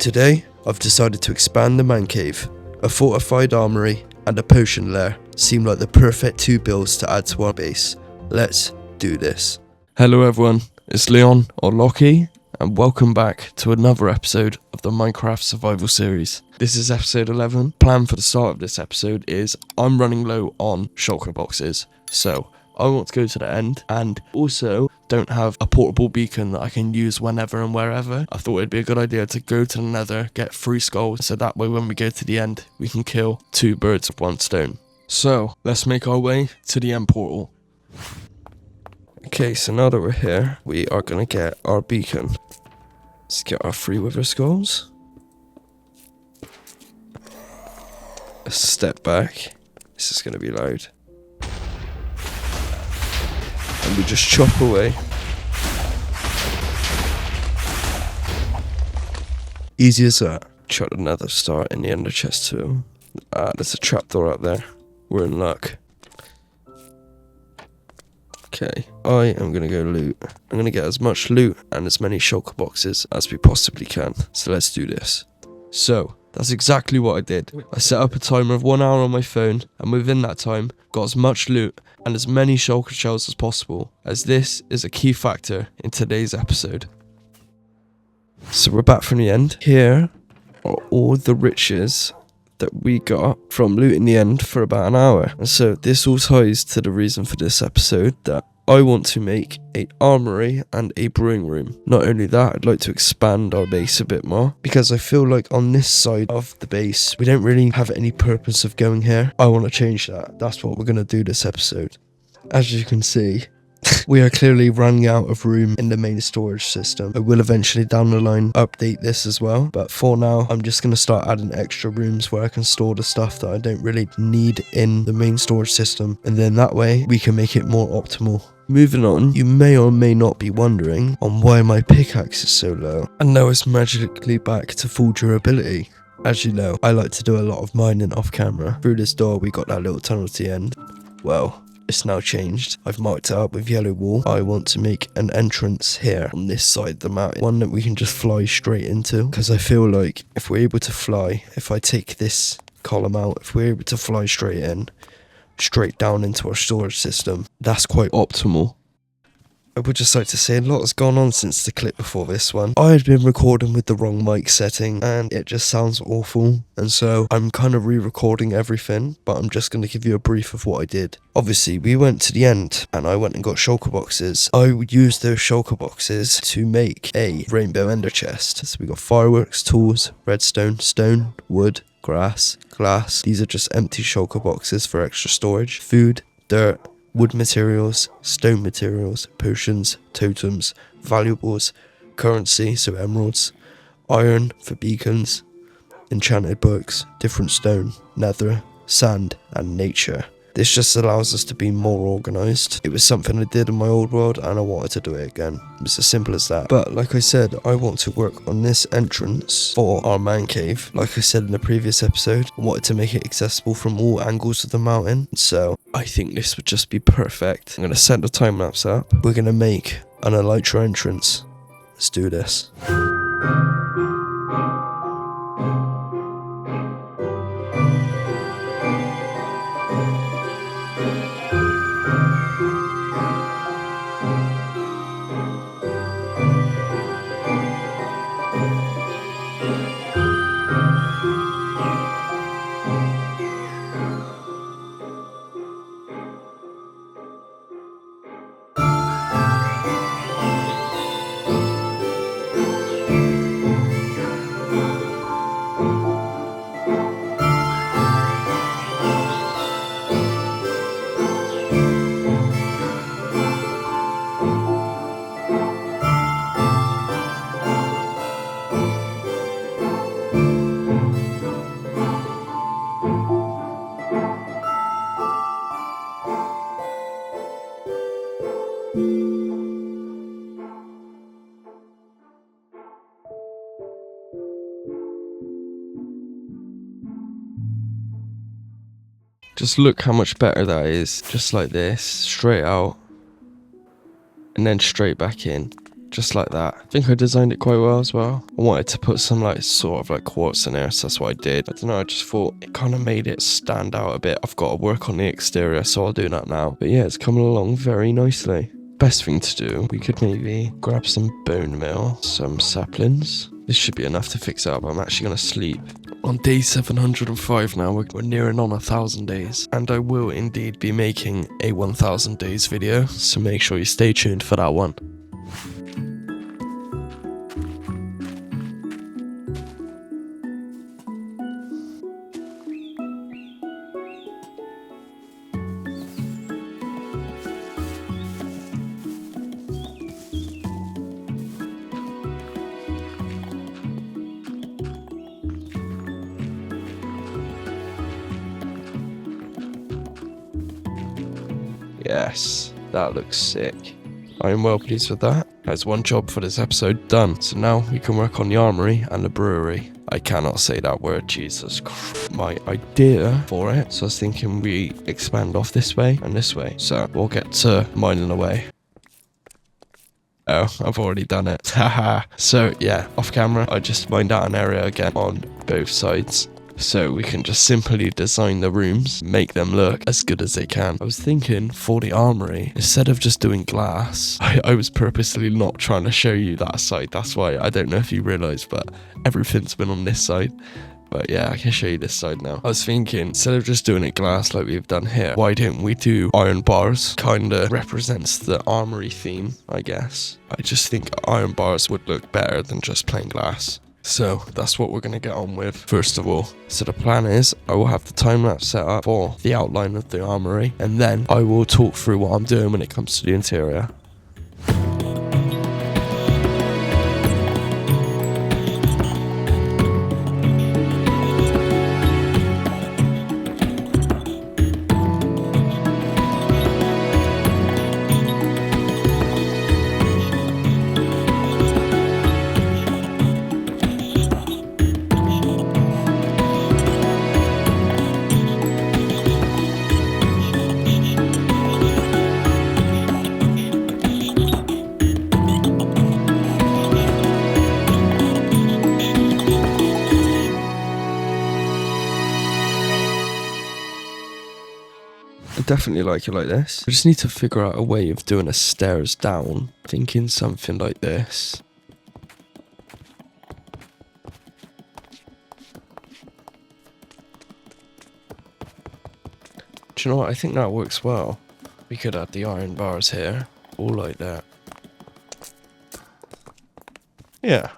Today, I've decided to expand the man cave. A fortified armory and a potion lair seem like the perfect two builds to add to our base. Let's do this. Hello everyone, it's Leon or Locky, and welcome back to another episode of the Minecraft Survival Series. This is episode 11. Plan for the start of this episode is I'm running low on shulker boxes, so I want to go to the end and also don't have a portable beacon that I can use whenever and wherever. I thought it'd be a good idea to go to the nether, get 3 skulls, so that way when we go to the end, we can kill 2 birds with 1 stone. So, let's make our way to the end portal. Okay, so now that we're here, we are going to get our beacon. Let's get our 3 wither skulls. Let's step back. This is going to be loud. And we just chop away. Easy as that. Shot another star in the ender chest too. There's a trapdoor out there. We're in luck. Okay, I am going to go loot. I'm going to get as much loot and as many shulker boxes as we possibly can. So let's do this. So, that's exactly what I did. I set up a timer of 1 hour on my phone, and within that time, got as much loot and as many shulker shells as possible, as this is a key factor in today's episode. So we're back from the end. Here are all the riches that we got from looting the end for about an hour. And so this all ties to the reason for this episode, that I want to make an armory and a brewing room. Not only that, I'd like to expand our base a bit more, because I feel like on this side of the base, we don't really have any purpose of going here. I want to change that. That's what we're going to do this episode. As you can see, we are clearly running out of room in the main storage system. I will eventually down the line update this as well, but for now I'm just going to start adding extra rooms where I can store the stuff that I don't really need in the main storage system, and then that way we can make it more optimal. Moving on, you may or may not be wondering on why my pickaxe is so low, and now it's magically back to full durability. As you know, I like to do a lot of mining off camera. Through this door we got that little tunnel to the end. Well, it's now changed. I've marked it up with yellow wool. I want to make an entrance here on this side of the mountain. One that we can just fly straight into. Because I feel like if we're able to fly, if I take this column out, if we're able to fly straight in, straight down into our storage system, that's quite optimal. I would just like to say a lot has gone on since the clip before this one. I had been recording with the wrong mic setting and it just sounds awful, and so I'm kind of re-recording everything, but I'm just going to give you a brief of what I did. Obviously we went to the end and I went and got shulker boxes. I used those shulker boxes to make a rainbow ender chest. So we got fireworks, tools, redstone, stone, wood, grass, glass. These are just empty shulker boxes for extra storage. Food, dirt, wood materials, stone materials, potions, totems, valuables, currency, so emeralds, iron for beacons, enchanted books, different stone, nether, sand, and nature. This just allows us to be more organised. It was something I did in my old world and I wanted to do it again. It's as simple as that. But like I said, I want to work on this entrance for our man cave. Like I said in the previous episode, I wanted to make it accessible from all angles of the mountain. So I think this would just be perfect. I'm going to set the time lapse up. We're going to make an elytra entrance. Let's do this. Just look how much better that is. Just like this, straight out, and then straight back in. just like that. I think I designed it quite well as well. I wanted to put some like sort of like quartz in there, so that's what I did. I don't know, I just thought it kind of made it stand out a bit. I've got to work on the exterior, so I'll do that now. But yeah, it's coming along very nicely. Best thing to do, we could maybe grab some bone meal, some saplings. This should be enough to fix it up. I'm actually going to sleep. On day 705 now, we're nearing on 1,000 days. And I will indeed be making a 1,000 days video, so make sure you stay tuned for that one. Yes, that looks sick. I am well pleased with that. That's one job for this episode done. So now we can work on the armory and the brewery. I cannot say that word, Jesus Christ. My idea for it, so I was thinking we expand off this way and this way. So we'll get to mining away. Oh, I've already done it. Haha. So yeah, off camera, I just mined out an area again on both sides. So we can just simply design the rooms, make them look as good as they can. I was thinking for the armory, instead of just doing glass, I was purposely not trying to show you that side. That's why, I don't know if you realise, but everything's been on this side. But yeah, I can show you this side now. I was thinking, instead of just doing it glass like we've done here, why don't we do iron bars? Kinda represents the armory theme, I guess. I just think iron bars would look better than just plain glass. So that's what we're going to get on with first of all. So the plan is I will have the time-lapse set up for the outline of the armory, and then I will talk through what I'm doing when it comes to the interior. Definitely like it like this. I just need to figure out a way of doing a stairs down. Thinking something like this. Do you know what? I think that works well. We could add the iron bars here. All like that. Yeah.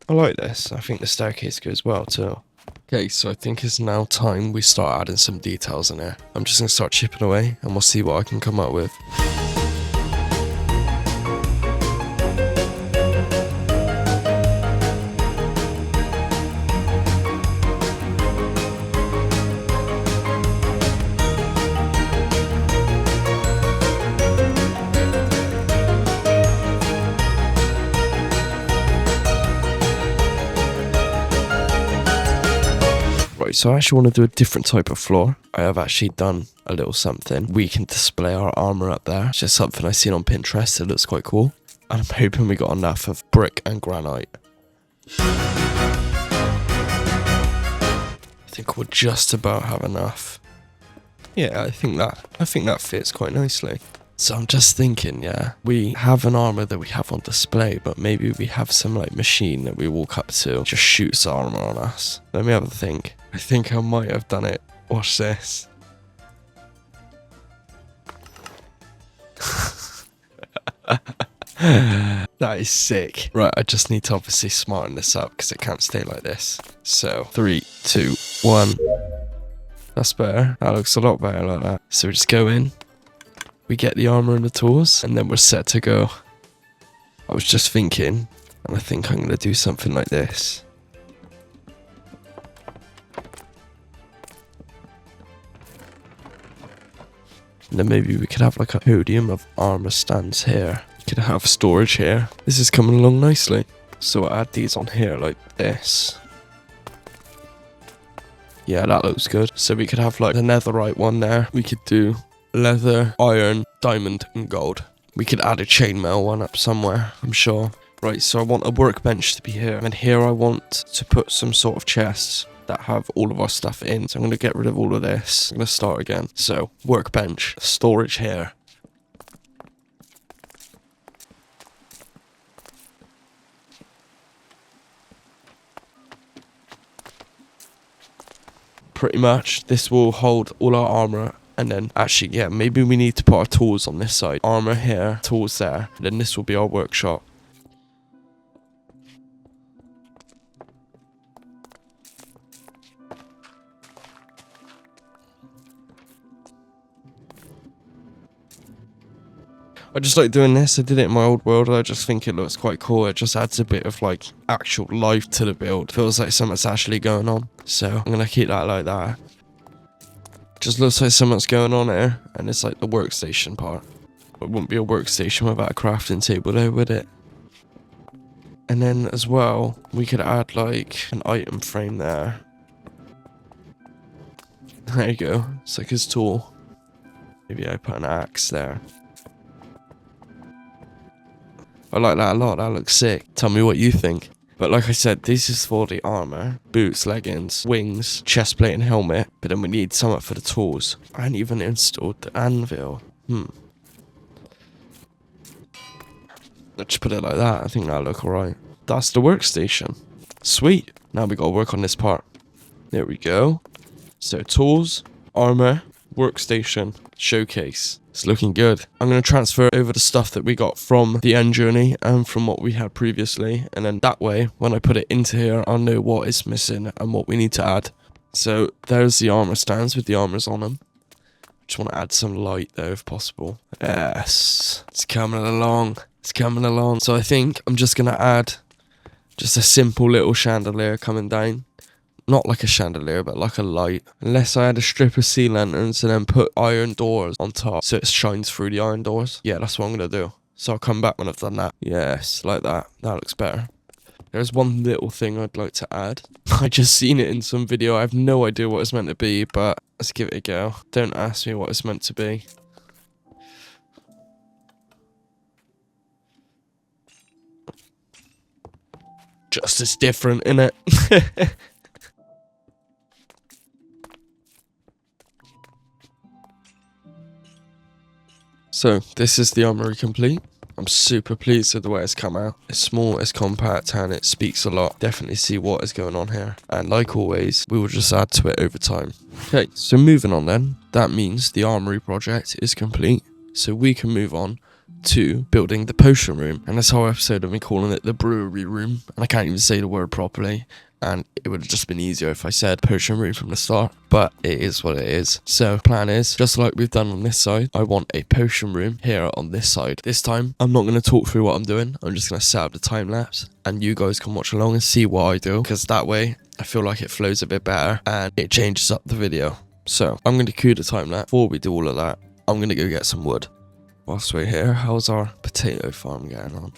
I like this. I think the staircase goes well too. Okay, so I think it's now time we start adding some details in here. I'm just going to start chipping away and we'll see what I can come up with. So I actually want to do a different type of floor. I have actually done a little something. We can display our armor up there. It's just something I've seen on Pinterest. It looks quite cool. And I'm hoping we got enough of brick and granite. I think we'll just about have enough. Yeah, I think that fits quite nicely. So I'm just thinking, yeah, we have an armor that we have on display, but maybe we have some like machine that we walk up to, just shoots armor on us. Let me have a think. I think I might have done it. Watch this. That is sick. Right, I just need to obviously smarten this up because it can't stay like this. So 3, 2, 1. That's better. That looks a lot better like that. So we just go in. We get the armor and the tools, and then we're set to go. I was just thinking, and I think I'm going to do something like this. And then maybe we could have like a podium of armor stands here. We could have storage here. This is coming along nicely. So I add these on here like this. Yeah, that looks good. So we could have like the netherite one there. We could do leather, iron, diamond, and gold. We could add a chainmail one up somewhere, I'm sure. Right, so I want a workbench to be here. And here I want to put some sort of chests that have all of our stuff in. So I'm going to get rid of all of this. I'm going to start again. So, workbench, storage here. Pretty much, this will hold all our armor. And then, actually, yeah, maybe we need to put our tools on this side. Armor here, tools there. And then this will be our workshop. I just like doing this. I did it in my old world. I just think it looks quite cool. It just adds a bit of like actual life to the build. Feels like something's actually going on. So I'm going to keep that like that. Just looks like something's going on here. And it's like the workstation part. It wouldn't be a workstation without a crafting table though, would it? And then as well, we could add like an item frame there. There you go. It's like his tool. Maybe I put an axe there. I like that a lot, that looks sick. Tell me what you think. But like I said, this is for the armor, boots, leggings, wings, chest plate and helmet. But then we need something for the tools. I ain't even installed the anvil. Let's just put it like that, I think that'll look alright. That's the workstation. Sweet. Now we gotta work on this part. There we go. So tools, armor, workstation, showcase. It's looking good. I'm going to transfer over the stuff that we got from the end journey and from what we had previously. And then that way, when I put it into here, I'll know what is missing and what we need to add. So there's the armor stands with the armors on them. Just want to add some light though, if possible. Yes, it's coming along. It's coming along. So I think I'm just going to add just a simple little chandelier coming down. Not like a chandelier, but like a light. Unless I had a strip of sea lanterns and then put iron doors on top so it shines through the iron doors. Yeah, that's what I'm going to do. So I'll come back when I've done that. Yes, like that. That looks better. There's one little thing I'd like to add. I just seen it in some video. I have no idea what it's meant to be, but let's give it a go. Don't ask me what it's meant to be. Just as different, innit? So, this is the armory complete. I'm super pleased with the way it's come out. It's small, it's compact, and it speaks a lot. Definitely see what is going on here. And like always, we will just add to it over time. Okay, so moving on then. That means the armory project is complete. So we can move on to building the potion room. And this whole episode of me calling it the brewery room. And I can't even say the word properly. And it would have just been easier if I said potion room from the start, but it is what it is. So plan is, just like we've done on this side, I want a potion room here on this side. This time, I'm not going to talk through what I'm doing. I'm just going to set up the time lapse and you guys can watch along and see what I do, because that way I feel like it flows a bit better and it changes up the video. So I'm going to cue the time lapse. Before we do all of that, I'm going to go get some wood. Whilst we're here, how's our potato farm getting on?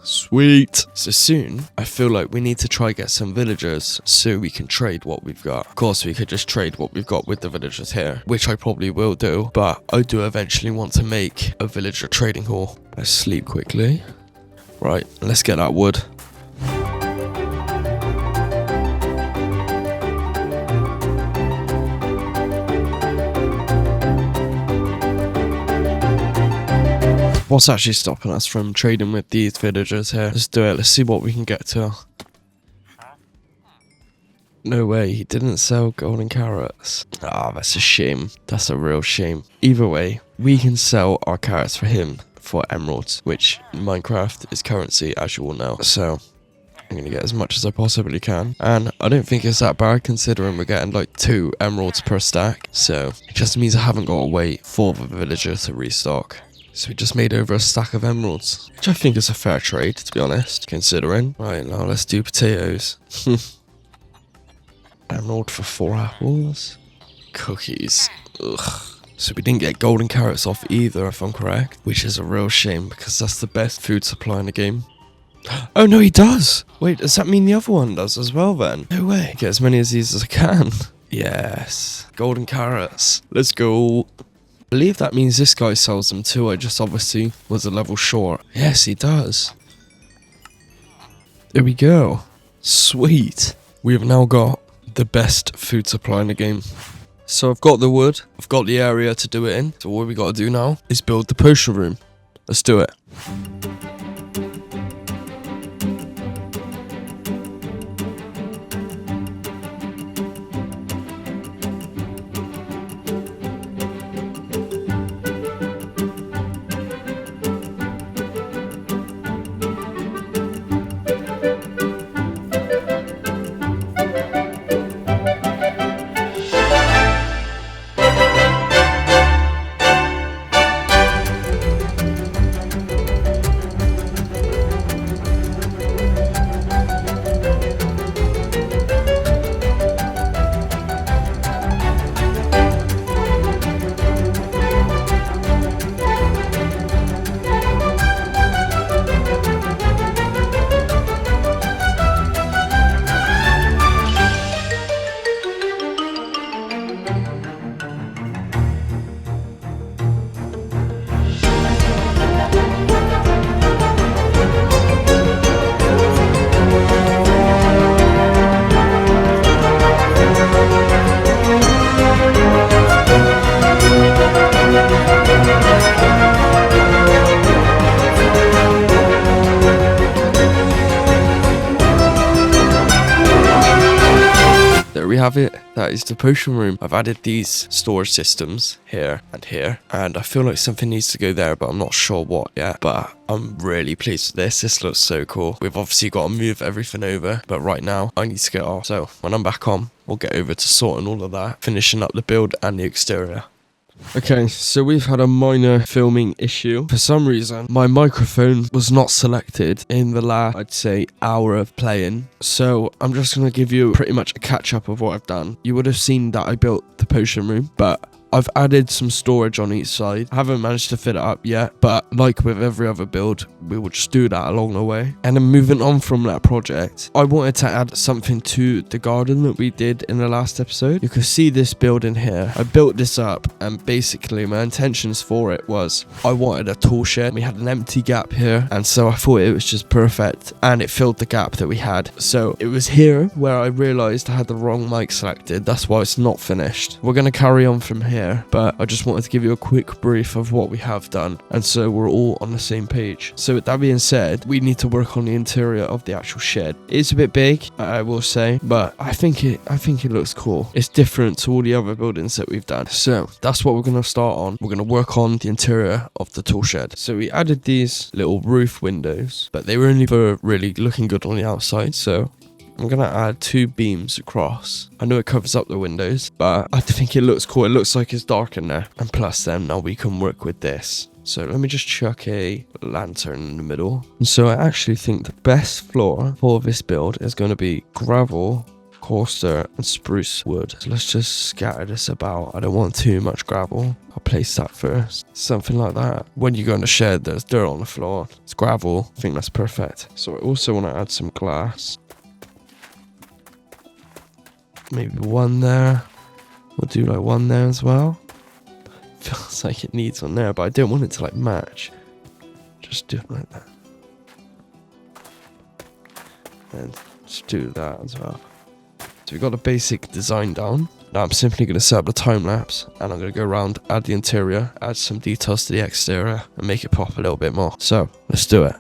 Sweet. So soon, I feel like we need to try get some villagers so we can trade what we've got. Of course, we could just trade what we've got with the villagers here, which I probably will do, but I do eventually want to make a villager trading hall. Let's sleep quickly. Right, let's get that wood. What's actually stopping us from trading with these villagers here? Let's do it. Let's see what we can get to. No way, he didn't sell golden carrots. Ah, that's a shame. That's a real shame. Either way, we can sell our carrots for him for emeralds, which in Minecraft is currency, as you all know. So I'm going to get as much as I possibly can. And I don't think it's that bad considering we're getting like 2 emeralds per stack. So it just means I haven't got to wait for the villager to restock. So we just made over a stack of emeralds, which I think is a fair trade, to be honest, considering. Right, now let's do potatoes. Emerald for 4 apples. Cookies. Ugh. So we didn't get golden carrots off either, if I'm correct, which is a real shame because that's the best food supply in the game. Oh no, he does! Wait, does that mean the other one does as well then? No way. Get as many of these as I can. Yes. Golden carrots. Let's go. I believe that means this guy sells them too. I just obviously was a level short. Yes, he does. There we go. Sweet. We have now got the best food supply in the game. So I've got the wood, I've got the area to do it in. So what we got to do now is build the potion room. Let's do it. There we have it. That is the potion room. I've added these storage systems here, and I feel like something needs to go there, but I'm not sure what yet. But I'm really pleased with this. This looks so cool. We've obviously got to move everything over, but right now I need to get off. So when I'm back on, we'll get over to sorting all of that, finishing up the build and the exterior. Okay, so we've had a minor filming issue. For some reason, my microphone was not selected in the last, I'd say, hour of playing. So I'm just going to give you pretty much a catch up of what I've done. You would have seen that I built the potion room, but I've added some storage on each side. I haven't managed to fit it up yet, but like with every other build, we will just do that along the way. And then moving on from that project, I wanted to add something to the garden that we did in the last episode. You can see this building here. I built this up, and basically my intentions for it was I wanted a tool shed. We had an empty gap here, and so I thought it was just perfect, and it filled the gap that we had. So it was here where I realized I had the wrong mic selected. That's why it's not finished. We're going to carry on from here, but I just wanted to give you a quick brief of what we have done, and so we're all on the same page. So with that being said, we need to work on the interior of the actual shed. It's a bit big, I will say, but I think it looks cool. It's different to all the other buildings that we've done. So that's what we're going to start on. We're going to work on the interior of the tool shed. So we added these little roof windows, but they were only for really looking good on the outside. So I'm going to add 2 beams across. I know it covers up the windows, but I think it looks cool. It looks like it's dark in there. And plus then, now we can work with this. So let me just chuck a lantern in the middle. And so I actually think the best floor for this build is going to be gravel, coarser, and spruce wood. So let's just scatter this about. I don't want too much gravel. I'll place that first. Something like that. When you go in the shed, there's dirt on the floor. It's gravel. I think that's perfect. So I also want to add some glass. Maybe 1 there. We'll do like 1 there as well. Feels like it needs one there, but I don't want it to like match. Just do it like that. And just do that as well. So we've got the basic design down. Now I'm simply going to set up the time lapse, and I'm going to go around, add the interior, add some details to the exterior, and make it pop a little bit more. So let's do it.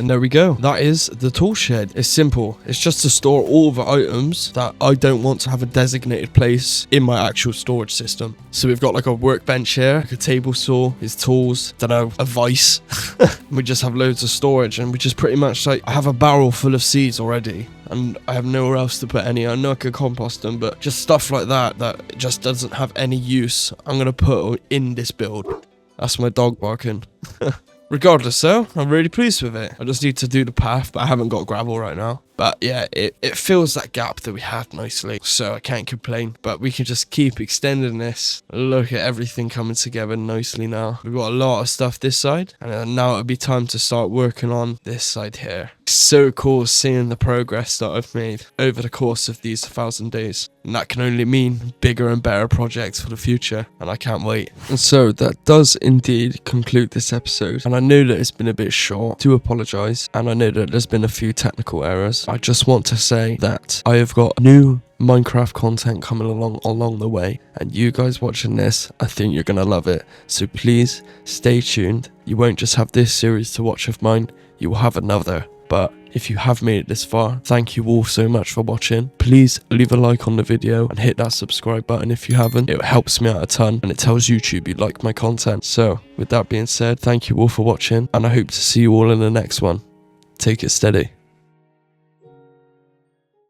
And there we go. That is the tool shed. It's simple. It's just to store all the items that I don't want to have a designated place in my actual storage system. So we've got like a workbench here, like a table saw, his tools, don't know, a vice. We just have loads of storage, and we just pretty much like, I have a barrel full of seeds already, and I have nowhere else to put any. I know I could compost them, but just stuff like that just doesn't have any use, I'm gonna put in this build. That's my dog barking. Regardless though, I'm really pleased with it. I just need to do the path, but I haven't got gravel right now. But yeah, it fills that gap that we had nicely, so I can't complain. But we can just keep extending this. Look at everything coming together nicely now. We've got a lot of stuff this side, and now it'll be time to start working on this side here. It's so cool seeing the progress that I've made over the course of these 1,000 days. And that can only mean bigger and better projects for the future, and I can't wait. And so that does indeed conclude this episode. And I know that it's been a bit short, do apologise, and I know that there's been a few technical errors. I just want to say that I have got new Minecraft content coming along the way, and you guys watching this, I think you're gonna love it. So please stay tuned. You won't just have this series to watch of mine, you will have another. But if you have made it this far, thank you all so much for watching. Please leave a like on the video and hit that subscribe button if you haven't. It helps me out a ton, and it tells YouTube you like my content. So with that being said, thank you all for watching, and I hope to see you all in the next one. Take it steady.